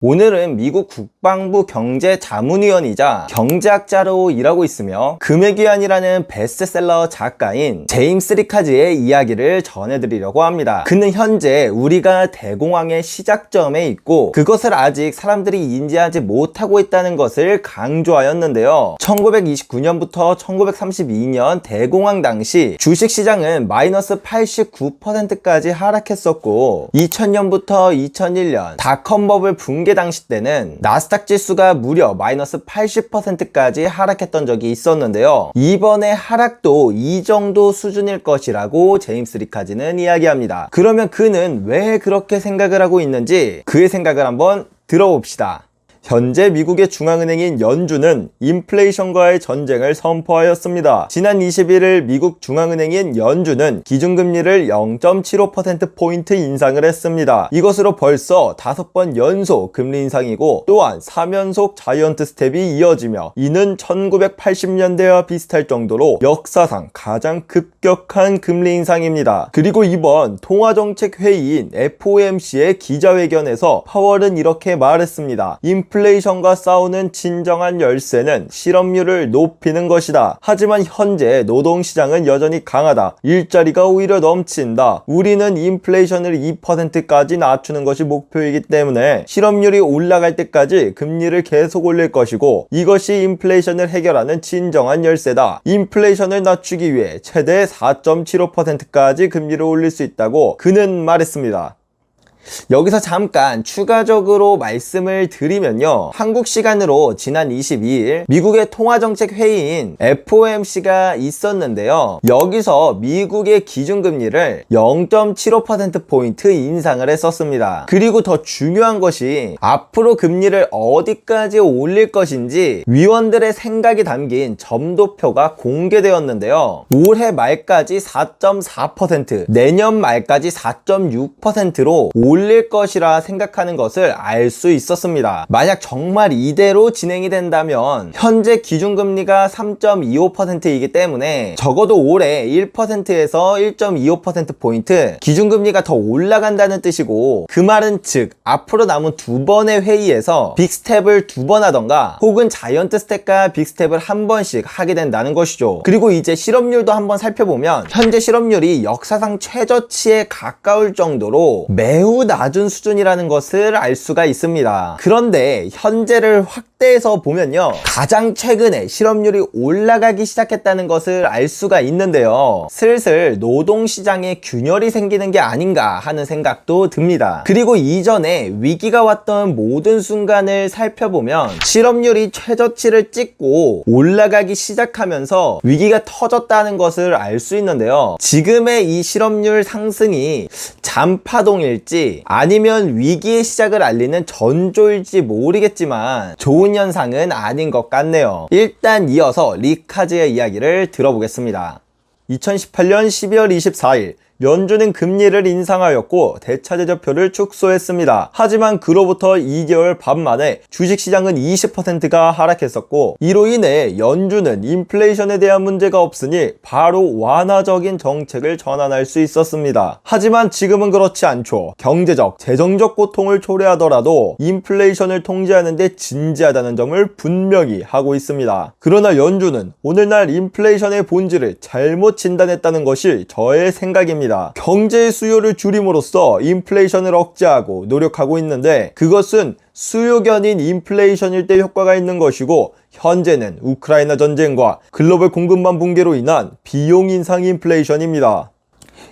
오늘은 미국 국방부 경제자문위원이자 경제학자로 일하고 있으며 금의귀환이라는 베스트셀러 작가인 제임스 리카즈의 이야기를 전해드리려고 합니다. 그는 현재 우리가 대공황의 시작점에 있고 그것을 아직 사람들이 인지하지 못하고 있다는 것을 강조하였는데요. 1929년부터 1932년 대공황 당시 주식시장은 마이너스 89%까지 하락했었고 2000년부터 2001년 닷컴버블 붕괴 당시 때는 나스닥 지수가 무려 마이너스 80%까지 하락했던 적이 있었는데요. 이번에 하락도 이 정도 수준일 것이라고 제임스 리카즈는 이야기합니다. 그러면 그는 왜 그렇게 생각을 하고 있는지 그의 생각을 한번 들어봅시다. 현재 미국의 중앙은행인 연준은 인플레이션과의 전쟁을 선포하였습니다. 지난 21일 미국 중앙은행인 연준은 기준금리를 0.75%포인트 인상을 했습니다. 이것으로 벌써 5번 연속 금리 인상이고 또한 3연속 자이언트 스텝이 이어지며 이는 1980년대와 비슷할 정도로 역사상 가장 급격한 금리 인상입니다. 그리고 이번 통화정책회의인 FOMC의 기자회견에서 파월은 이렇게 말했습니다. 인플레이션과 싸우는 진정한 열쇠는 실업률을 높이는 것이다. 하지만 현재 노동시장은 여전히 강하다. 일자리가 오히려 넘친다. 우리는 인플레이션을 2%까지 낮추는 것이 목표이기 때문에 실업률이 올라갈 때까지 금리를 계속 올릴 것이고 이것이 인플레이션을 해결하는 진정한 열쇠다. 인플레이션을 낮추기 위해 최대 4.75%까지 금리를 올릴 수 있다고 그는 말했습니다. 여기서 잠깐 추가적으로 말씀을 드리면요. 한국 시간으로 지난 22일 미국의 통화정책회의인 FOMC가 있었는데요. 여기서 미국의 기준금리를 0.75%포인트 인상을 했었습니다. 그리고 더 중요한 것이 앞으로 금리를 어디까지 올릴 것인지 위원들의 생각이 담긴 점도표가 공개되었는데요. 올해 말까지 4.4%, 내년 말까지 4.6%로 올릴 것이라 생각하는 것을 알 수 있었습니다. 만약 정말 이대로 진행이 된다면 현재 기준금리가 3.25%이기 때문에 적어도 올해 1%에서 1.25%포인트 기준금리가 더 올라간다는 뜻이고 그 말은 즉 앞으로 남은 2번의 회의에서 빅스텝을 2번 하던가 혹은 자이언트 스텝과 빅스텝을 한 번씩 하게 된다는 것이죠. 그리고 이제 실업률도 한번 살펴보면 현재 실업률이 역사상 최저치에 가까울 정도로 매우 낮은 수준이라는 것을 알 수가 있습니다. 그런데 현재를 확대해서 보면요. 가장 최근에 실업률이 올라가기 시작했다는 것을 알 수가 있는데요. 슬슬 노동시장에 균열이 생기는 게 아닌가 하는 생각도 듭니다. 그리고 이전에 위기가 왔던 모든 순간을 살펴보면 실업률이 최저치를 찍고 올라가기 시작하면서 위기가 터졌다는 것을 알 수 있는데요. 지금의 이 실업률 상승이 잔파동일지 아니면 위기의 시작을 알리는 전조일지 모르겠지만 좋은 현상은 아닌 것 같네요. 일단 이어서 리카즈의 이야기를 들어보겠습니다. 2018년 12월 24일 연준은 금리를 인상하였고 대차대조표를 축소했습니다. 하지만 그로부터 2개월 반 만에 주식시장은 20%가 하락했었고 이로 인해 연준은 인플레이션에 대한 문제가 없으니 바로 완화적인 정책을 전환할 수 있었습니다. 하지만 지금은 그렇지 않죠. 경제적, 재정적 고통을 초래하더라도 인플레이션을 통제하는 데 진지하다는 점을 분명히 하고 있습니다. 그러나 연준은 오늘날 인플레이션의 본질을 잘못 진단했다는 것이 저의 생각입니다. 경제의 수요를 줄임으로써 인플레이션을 억제하고 노력하고 있는데 그것은 수요 견인 인플레이션일 때 효과가 있는 것이고 현재는 우크라이나 전쟁과 글로벌 공급망 붕괴로 인한 비용 인상 인플레이션입니다.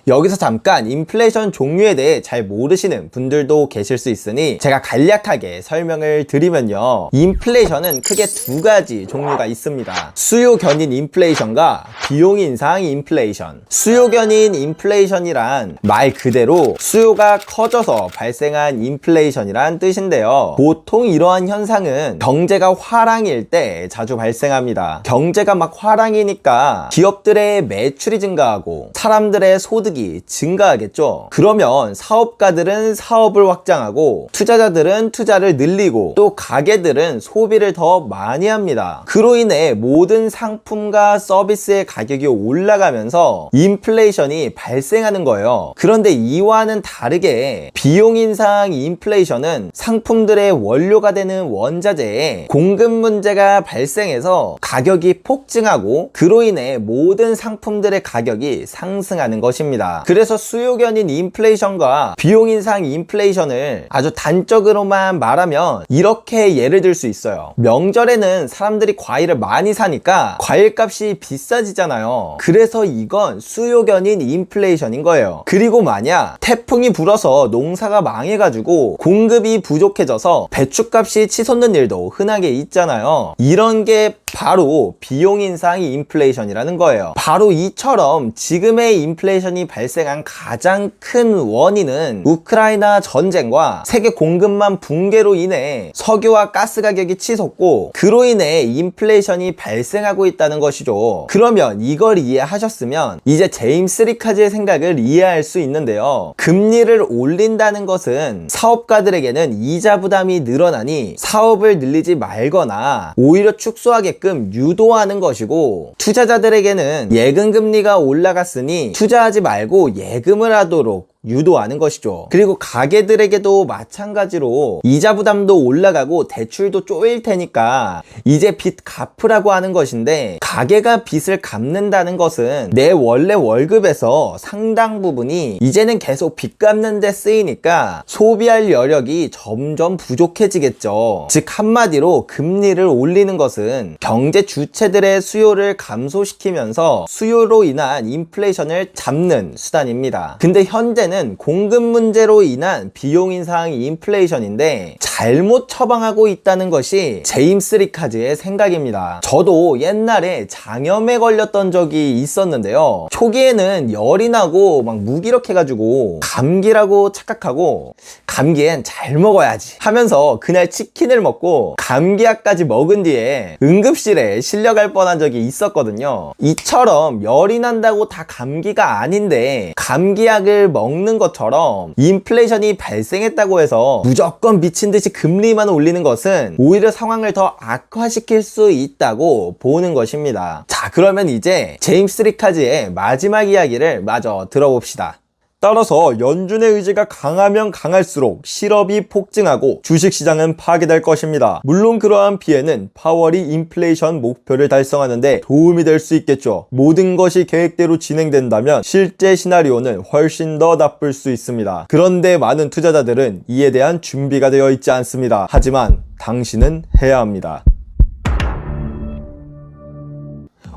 여기서 잠깐 인플레이션 종류에 대해 잘 모르시는 분들도 계실 수 있으니 제가 간략하게 설명을 드리면요. 인플레이션은 크게 2가지 종류가 있습니다. 수요 견인 인플레이션과 비용 인상 인플레이션. 수요 견인 인플레이션이란 말 그대로 수요가 커져서 발생한 인플레이션이란 뜻인데요. 보통 이러한 현상은 경제가 화랑일 때 자주 발생합니다. 경제가 막 화랑이니까 기업들의 매출이 증가하고 사람들의 소득이 가격이 증가하겠죠. 그러면 사업가들은 사업을 확장하고 투자자들은 투자를 늘리고 또 가게들은 소비를 더 많이 합니다. 그로 인해 모든 상품과 서비스의 가격이 올라가면서 인플레이션이 발생하는 거예요. 그런데 이와는 다르게 비용 인상 인플레이션은 상품들의 원료가 되는 원자재에 공급 문제가 발생해서 가격이 폭증하고 그로 인해 모든 상품들의 가격이 상승하는 것입니다. 그래서 수요 견인 인플레이션과 비용 인상 인플레이션을 아주 단적으로만 말하면 이렇게 예를 들 수 있어요. 명절에는 사람들이 과일을 많이 사니까 과일값이 비싸지잖아요. 그래서 이건 수요 견인 인플레이션인 거예요. 그리고 만약 태풍이 불어서 농사가 망해가지고 공급이 부족해져서 배추값이 치솟는 일도 흔하게 있잖아요. 이런 게 바로 비용 인상 인플레이션이라는 거예요. 바로 이처럼 지금의 인플레이션이 발생한 가장 큰 원인은 우크라이나 전쟁과 세계 공급망 붕괴로 인해 석유와 가스 가격이 치솟고 그로 인해 인플레이션이 발생하고 있다는 것이죠. 그러면 이걸 이해하셨으면 이제 제임스 리카즈의 생각을 이해할 수 있는데요. 금리를 올린다는 것은 사업가들에게는 이자 부담이 늘어나니 사업을 늘리지 말거나 오히려 축소하게끔 유도하는 것이고, 투자자들에게는 예금 금리가 올라갔으니 투자하지 말고 예금을 하도록 유도하는 것이죠. 그리고 가게들에게도 마찬가지로 이자 부담도 올라가고 대출도 쪼일 테니까 이제 빚 갚으라고 하는 것인데, 가게가 빚을 갚는다는 것은 내 원래 월급에서 상당 부분이 이제는 계속 빚 갚는 데 쓰이니까 소비할 여력이 점점 부족해지겠죠. 즉 한마디로 금리를 올리는 것은 경제 주체들의 수요를 감소시키면서 수요로 인한 인플레이션을 잡는 수단입니다. 근데 현재는 공급 문제로 인한 비용 인상 인플레이션인데 잘못 처방하고 있다는 것이 제임스 리카즈의 생각입니다. 저도 옛날에 장염에 걸렸던 적이 있었는데요. 초기에는 열이 나고 막 무기력해가지고 감기라고 착각하고 감기엔 잘 먹어야지 하면서 그날 치킨을 먹고 감기약까지 먹은 뒤에 응급실에 실려갈 뻔한 적이 있었거든요. 이처럼 열이 난다고 다 감기가 아닌데 감기약을 먹는 것처럼 인플레이션이 발생했다고 해서 무조건 미친듯이 금리만 올리는 것은 오히려 상황을 더 악화시킬 수 있다고 보는 것입니다. 자, 그러면 이제 제임스 리카즈의 마지막 이야기를 마저 들어봅시다. 따라서 연준의 의지가 강하면 강할수록 실업이 폭증하고 주식시장은 파괴될 것입니다. 물론 그러한 피해는 파월이 인플레이션 목표를 달성하는 데 도움이 될 수 있겠죠. 모든 것이 계획대로 진행된다면 실제 시나리오는 훨씬 더 나쁠 수 있습니다. 그런데 많은 투자자들은 이에 대한 준비가 되어 있지 않습니다. 하지만 당신은 해야 합니다.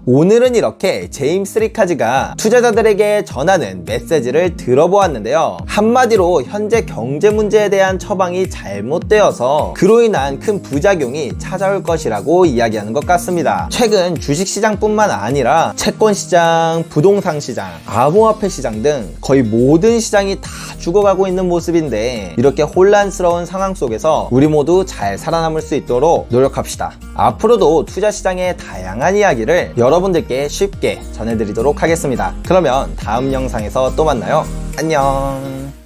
오늘은 이렇게 제임스 리카즈가 투자자들에게 전하는 메시지를 들어보았는데요. 한마디로 현재 경제 문제에 대한 처방이 잘못되어서 그로 인한 큰 부작용이 찾아올 것이라고 이야기하는 것 같습니다. 최근 주식시장뿐만 아니라 채권시장, 부동산 시장, 암호화폐 시장 등 거의 모든 시장이 다 죽어가고 있는 모습인데, 이렇게 혼란스러운 상황 속에서 우리 모두 잘 살아남을 수 있도록 노력합시다. 앞으로도 투자시장의 다양한 이야기를 여러분들께 쉽게 전해드리도록 하겠습니다. 그러면 다음 영상에서 또 만나요. 안녕.